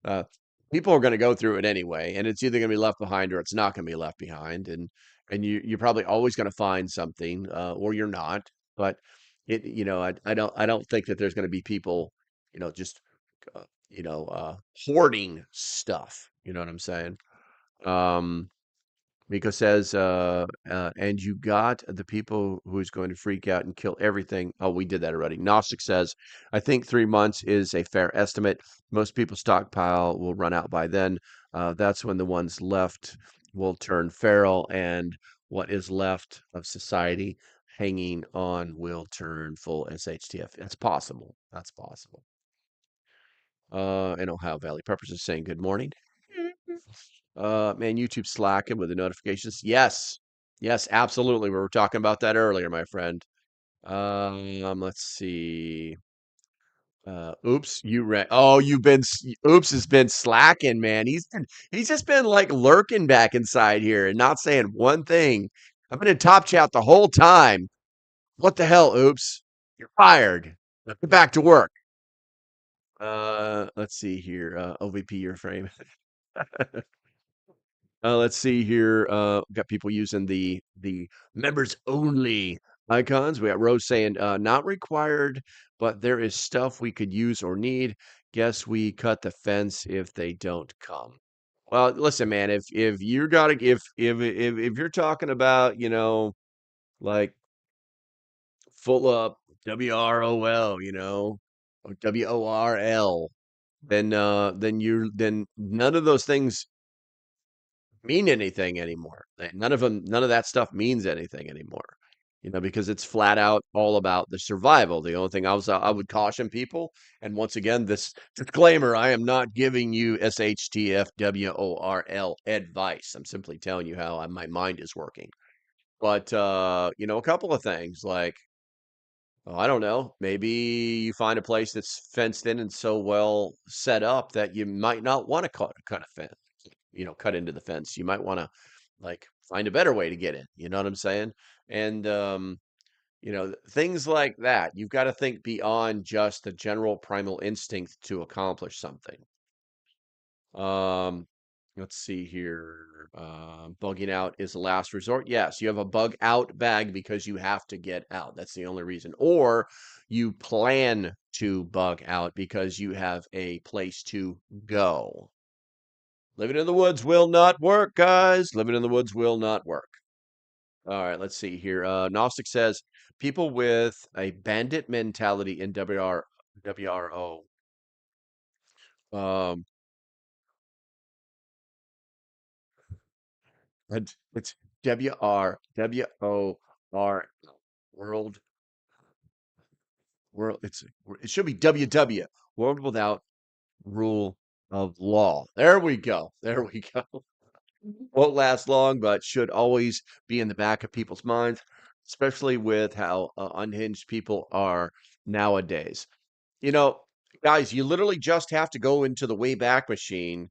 uh, people are going to go through it anyway, and it's either going to be left behind or it's not going to be left behind, and you're probably always going to find something, or you're not. But I don't think that there's going to be people, just hoarding stuff. You know what I'm saying? Um, Miko says, and you got the people who's going to freak out and kill everything. Oh, we did that already. Gnostic says, I think 3 months is a fair estimate. Most people's stockpile will run out by then. That's when the ones left will turn feral, and what is left of society hanging on will turn full SHTF. That's possible. That's possible. And Ohio Valley Peppers is saying good morning. Man, YouTube slacking with the notifications. Yes. Yes, absolutely. We were talking about that earlier, my friend. Let's see. Oops, oh, Oops has been slacking, man. He's just been like lurking back inside here and not saying one thing. I've been in top chat the whole time. What the hell, Oops? You're fired. Now get back to work. Let's see here. OVP your frame. Let's see here. Got people using the members only icons. We got Rose saying, not required, but there is stuff we could use or need. Guess we cut the fence if they don't come. Well, listen, man, if you gotta if you're talking about, like full up WROL, or WORL, then none of those things mean anything anymore. None of that stuff means anything anymore. Because it's flat out all about the survival. The only thing I would caution people, and once again, this disclaimer: I am not giving you SHTFWORL advice. I'm simply telling you how my mind is working. But a couple of things like, oh, I don't know, maybe you find a place that's fenced in and so well set up that you might not want to cut a fence, cut into the fence. You might want to like find a better way to get in. You know what I'm saying? And things like that. You've got to think beyond just the general primal instinct to accomplish something. Um, let's see here. Bugging out is the last resort. Yes, you have a bug out bag because you have to get out. That's the only reason. Or you plan to bug out because you have a place to go. Living in the woods will not work, guys. Living in the woods will not work. All right, let's see here. Gnostic says people with a bandit mentality in WRO. Um, it's WRWOR world. World, it should be WW, world without rule of law. There we go. There we go. Won't last long, but should always be in the back of people's minds, especially with how unhinged people are nowadays. You know, guys, you literally just have to go into the Wayback Machine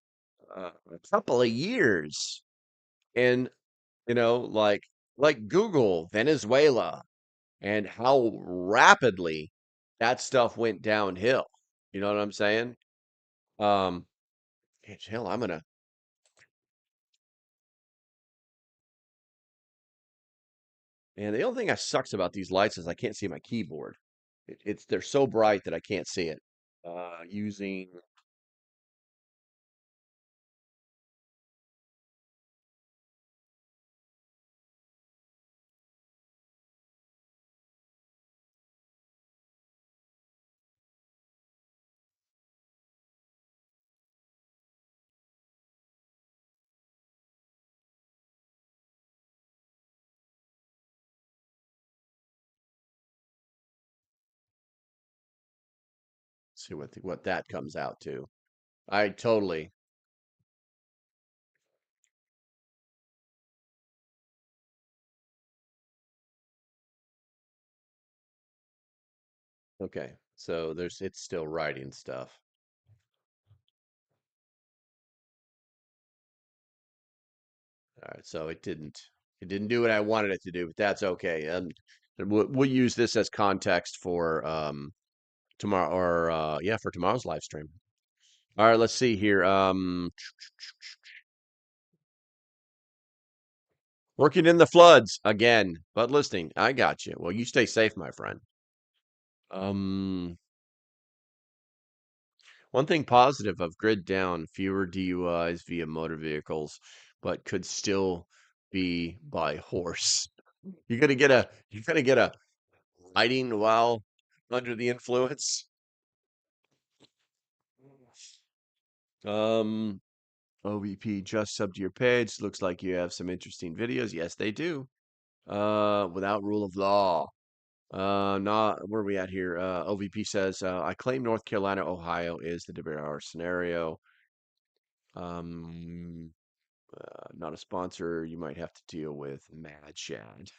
a couple of years and, like Google, Venezuela, and how rapidly that stuff went downhill. You know what I'm saying? Um, hell, I'm gonna. And the only thing that sucks about these lights is I can't see my keyboard. They're so bright that I can't see it. Using. See what that comes out to. I totally. Okay, so it's still writing stuff. All right, so it didn't do what I wanted it to do, but that's okay. We'll use this as context for tomorrow, or yeah, for tomorrow's live stream. All right, let's see here. Working in the floods again, but listening. I got you. Well, you stay safe, my friend. Um, One thing positive of grid down, fewer DUIs via motor vehicles, but could still be by horse. You're gonna get a riding while under the influence. Um, OVP just sub to your page. Looks like you have some interesting videos. Yes, they do. Without rule of law. Not where are we at here? OVP says, I claim North Carolina, Ohio is the debate hour scenario. Um, Not a sponsor. You might have to deal with Mad Shad.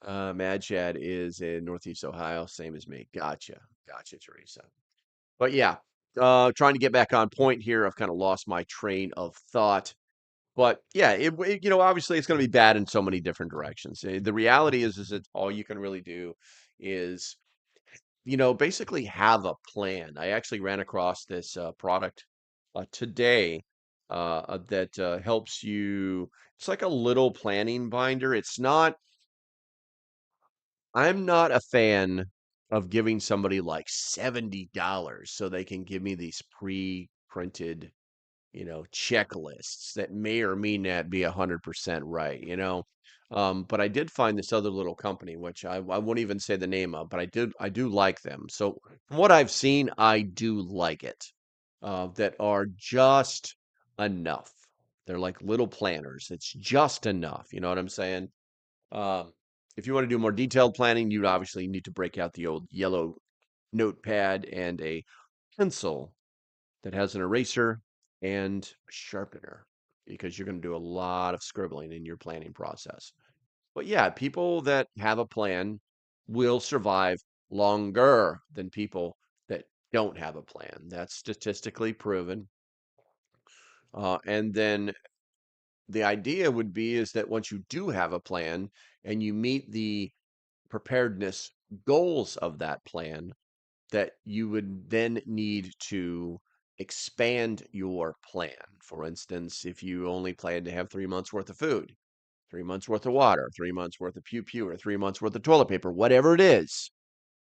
Mad Shad is in Northeast Ohio, same as me. Gotcha, Teresa. But yeah, trying to get back on point here. I've kind of lost my train of thought. But yeah, obviously it's going to be bad in so many different directions. The reality is that all you can really do is, basically have a plan. I actually ran across this product today that helps you. It's like a little planning binder. I'm not a fan of giving somebody like $70 so they can give me these pre-printed checklists that may or may not be 100% right. But I did find this other little company, which I won't even say the name of, but I do like them. So from what I've seen, I do like it. That are just enough. They're like little planners. It's just enough. You know what I'm saying? Um, if you want to do more detailed planning, you'd obviously need to break out the old yellow notepad and a pencil that has an eraser and a sharpener because you're going to do a lot of scribbling in your planning process. But yeah, people that have a plan will survive longer than people that don't have a plan. That's statistically proven. And then the idea would be is that once you do have a plan and you meet the preparedness goals of that plan, that you would then need to expand your plan. For instance, if you only plan to have 3 months worth of food, 3 months worth of water, 3 months worth of pew pew, or 3 months worth of toilet paper, whatever it is,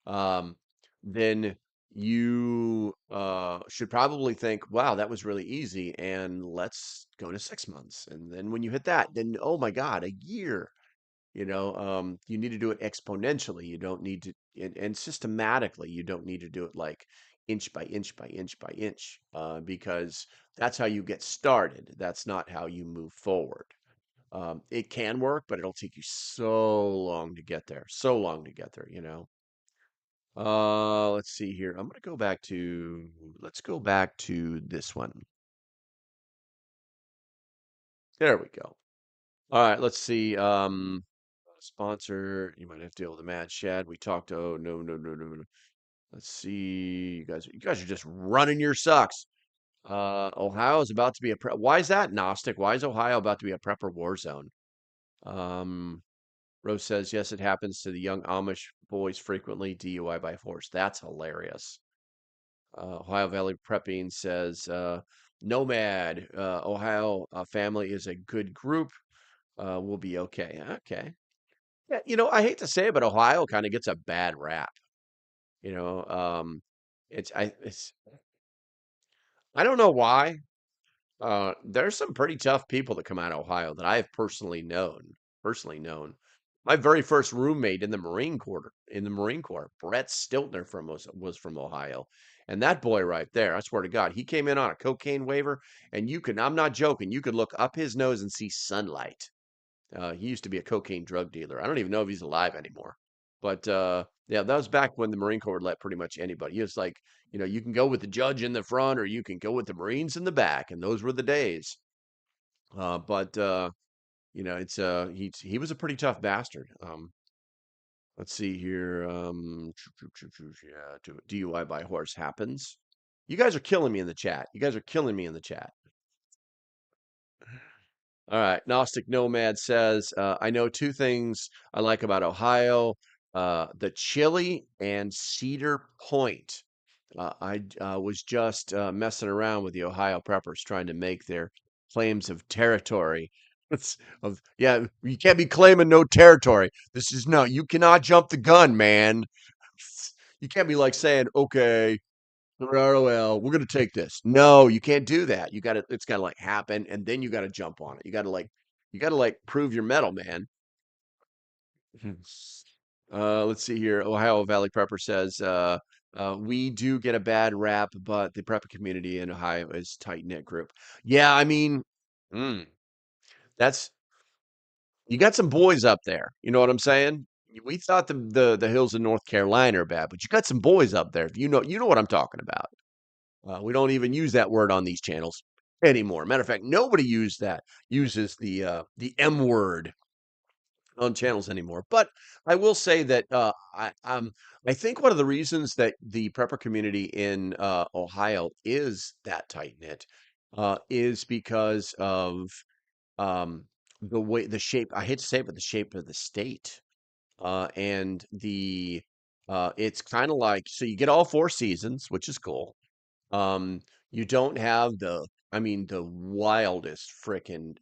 um, then you should probably think, wow, that was really easy. And let's go to 6 months. And then when you hit that, then, oh my God, a year. You need to do it exponentially. You don't need to, and systematically, you don't need to do it like inch by inch by inch by inch, because that's how you get started. That's not how you move forward. It can work, but it'll take you so long to get there, so long to get there. Let's see here. I'm gonna go back to, let's go back to this one. There we go. All right, let's see. Sponsor, you might have to deal with the mad Shad. We talked. Oh no, no, no, no, no. Let's see. You guys are just running your sucks. Ohio is about to be a why is that, Gnostic? Why is Ohio about to be a prepper war zone? Um, Rose says, yes, it happens to the young Amish boys frequently. DUI by force. That's hilarious. Ohio Valley Prepping says, Nomad, Ohio family is a good group. We'll be okay. Okay. Yeah, I hate to say it, but Ohio kind of gets a bad rap. You know, it's I don't know why. There's some pretty tough people that come out of Ohio that I've personally known. Personally known. My very first roommate in the Marine Corps, Brett Stiltner was from Ohio. And that boy right there, I swear to God, he came in on a cocaine waiver, and I'm not joking, you could look up his nose and see sunlight. He used to be a cocaine drug dealer. I don't even know if he's alive anymore. But yeah, that was back when the Marine Corps would let pretty much anybody. He was like, you can go with the judge in the front or you can go with the Marines in the back. And those were the days. But it's he was a pretty tough bastard. Let's see here. Yeah, DUI by horse happens. You guys are killing me in the chat. You guys are killing me in the chat. All right. Gnostic Nomad says, I know two things I like about Ohio, the chili and Cedar Point. I was just messing around with the Ohio preppers trying to make their claims of territory. Yeah, you can't be claiming no territory. No, you cannot jump the gun, man. You can't be like saying, okay, well, we're gonna take this. No, you can't do that. It's gotta like happen, and then you gotta jump on it. You gotta like prove your metal, man. Mhm. Let's see here. Ohio Valley Prepper says, we do get a bad rap, but the prepper community in Ohio is tight knit group. Yeah, I mean, mm, that's you got some boys up there. You know what I'm saying? We thought the hills in North Carolina are bad, but you got some boys up there. You know what I'm talking about. We don't even use that word on these channels anymore. Matter of fact, nobody uses the M word on channels anymore. But I will say that I think one of the reasons that the prepper community in Ohio is that tight knit is because of um, the shape. I hate to say it, but the shape of the state and the it's kind of like so you get all four seasons, which is cool. um, you don't have the wildest frickin'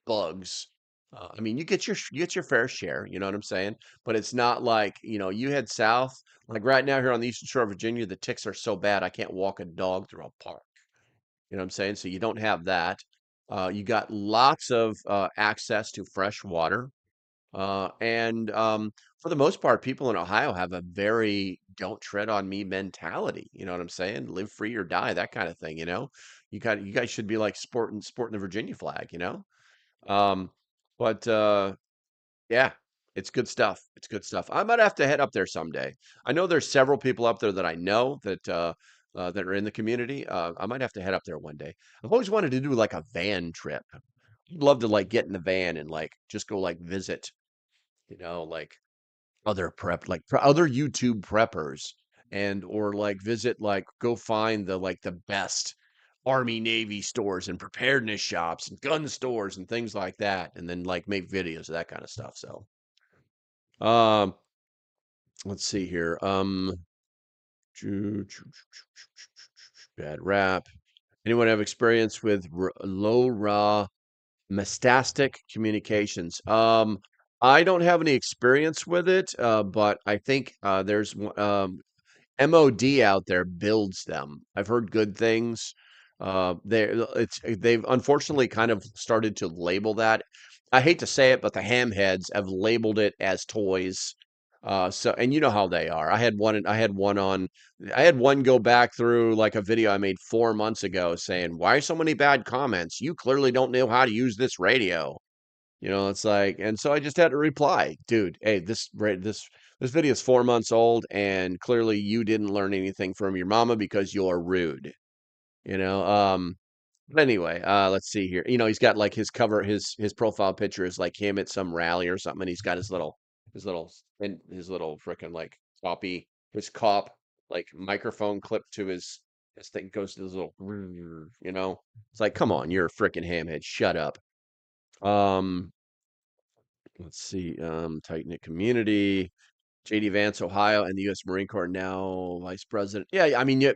bugs. I mean, you get your fair share, you know what I'm saying? But it's not like, you head south, like right now here on the eastern shore of Virginia, the ticks are so bad I can't walk a dog through a park. You know what I'm saying? So you don't have that. You got lots of access to fresh water. And for the most part, people in Ohio have a very don't tread on me mentality. You know what I'm saying? Live free or die, that kind of thing. You guys should be like sporting the Virginia flag. Um, but yeah, it's good stuff. It's good stuff. I might have to head up there someday. I know there's several people up there that I know that are in the community. I might have to head up there one day. I've always wanted to do like a van trip. I'd love to like get in the van and like just go like visit like other YouTube preppers and or like visit like go find the best Army Navy stores and preparedness shops and gun stores and things like that and then like make videos of that kind of stuff. So um let's see here. Bad rap. Anyone have experience with low raw Mestastic Communications. I don't have any experience with it, but I think there's MOD out there builds them. I've heard good things. They've unfortunately kind of started to label that. I hate to say it, but the hamheads have labeled it as toys. So and you know how they are. I had one go back through like a video I made 4 months ago saying, "Why so many bad comments? You clearly don't know how to use this radio." It's like, and so I just had to reply, dude, hey, this This video is 4 months old, and clearly you didn't learn anything from your mama because you're rude. You know, but anyway, let's see here. He's got like his cover, his profile picture is like him at some rally or something, and he's got his little freaking like his cop like microphone clipped to his thing goes to his little, it's like, come on, you're a freaking hamhead. Shut up. Um, let's see, tight knit community. JD Vance, Ohio, and the U.S. Marine Corps now vice president. Yeah, I mean, you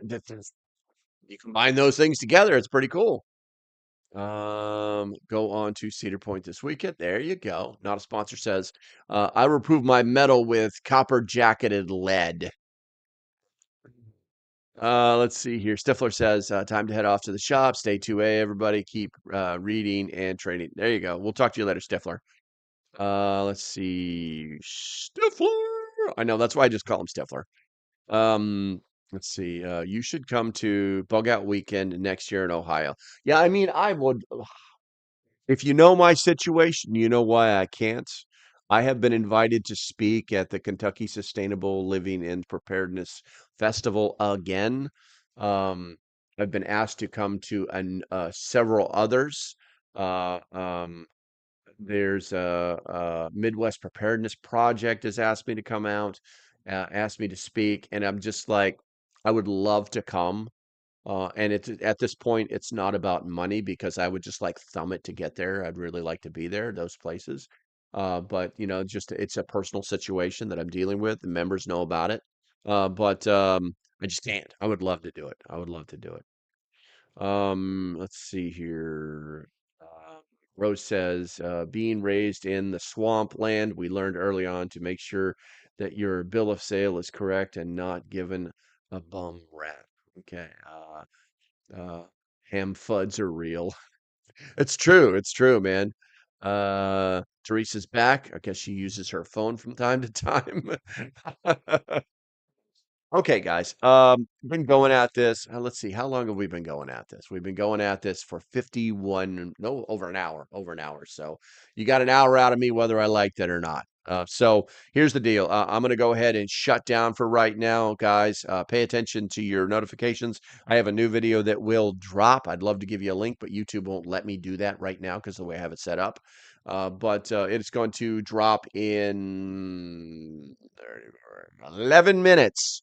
combine those things together, it's pretty cool. Go on to Cedar Point this weekend. There you go. Not a sponsor says, I will prove my medal with copper jacketed lead. Let's see here. Stifler says, time to head off to the shop. Stay 2A, everybody. Keep reading and training. There you go. We'll talk to you later, Stifler. Let's see. Stifler. I know that's why I just call him Stifler. Let's see. You should come to Bug Out Weekend next year in Ohio. Yeah, I mean, I would. If you know my situation, you know why I can't. I have been invited to speak at the Kentucky Sustainable Living and Preparedness Festival again. I've been asked to come to several others. Uh, um, there's a Midwest Preparedness Project has asked me to come out, asked me to speak, and I'm just like, I would love to come. And it's at this point, it's not about money because I would just like thumb it to get there. I'd really like to be there, those places. But just it's a personal situation that I'm dealing with. The members know about it. But I just can't. I would love to do it. I would love to do it. Let's see here. Uh, Rose says, being raised in the swamp land, we learned early on to make sure that your bill of sale is correct and not given a bum rap. Okay. Uh, Ham fuds are real. It's true. It's true, man. Teresa's back. I guess she uses her phone from time to time. Okay, guys. Been going at this. Let's see. How long have we been going at this? We've been going at this for 51, no, over an hour, over an hour. So you got an hour out of me, whether I liked it or not. So here's the deal. I'm going to go ahead and shut down for right now, guys. Pay attention to your notifications. I have a new video that will drop. I'd love to give you a link, but YouTube won't let me do that right now because of the way I have it set up. But it's going to drop in 11 minutes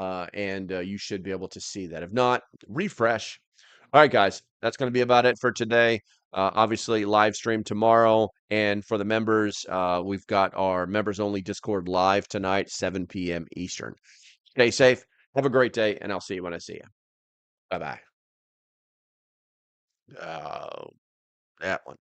and you should be able to see that. If not, refresh. All right, guys, that's going to be about it for today. Obviously, live stream tomorrow. And for the members, we've got our members only Discord live tonight, 7 p.m. Eastern. Stay safe. Have a great day, and I'll see you when I see you. Bye bye. Oh, that one.